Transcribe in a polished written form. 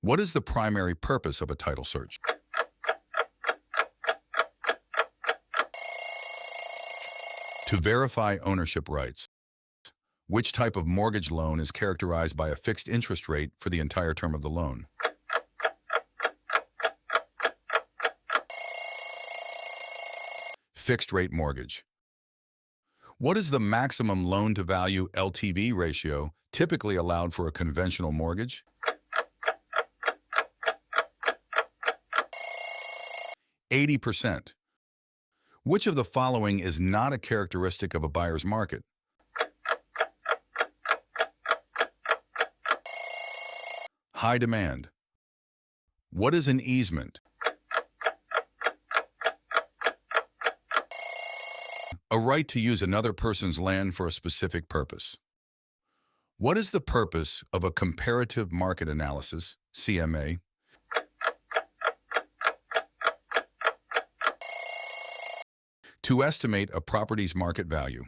What is the primary purpose of a title search? To verify ownership rights. Which type of mortgage loan is characterized by a fixed interest rate for the entire term of the loan? Fixed rate mortgage. What is the maximum loan-to-value LTV ratio typically allowed for a conventional mortgage? 80%. Which of the following is not a characteristic of a buyer's market? High demand. What is an easement? A right to use another person's land for a specific purpose. What is the purpose of a comparative market analysis, CMA? To estimate a property's market value.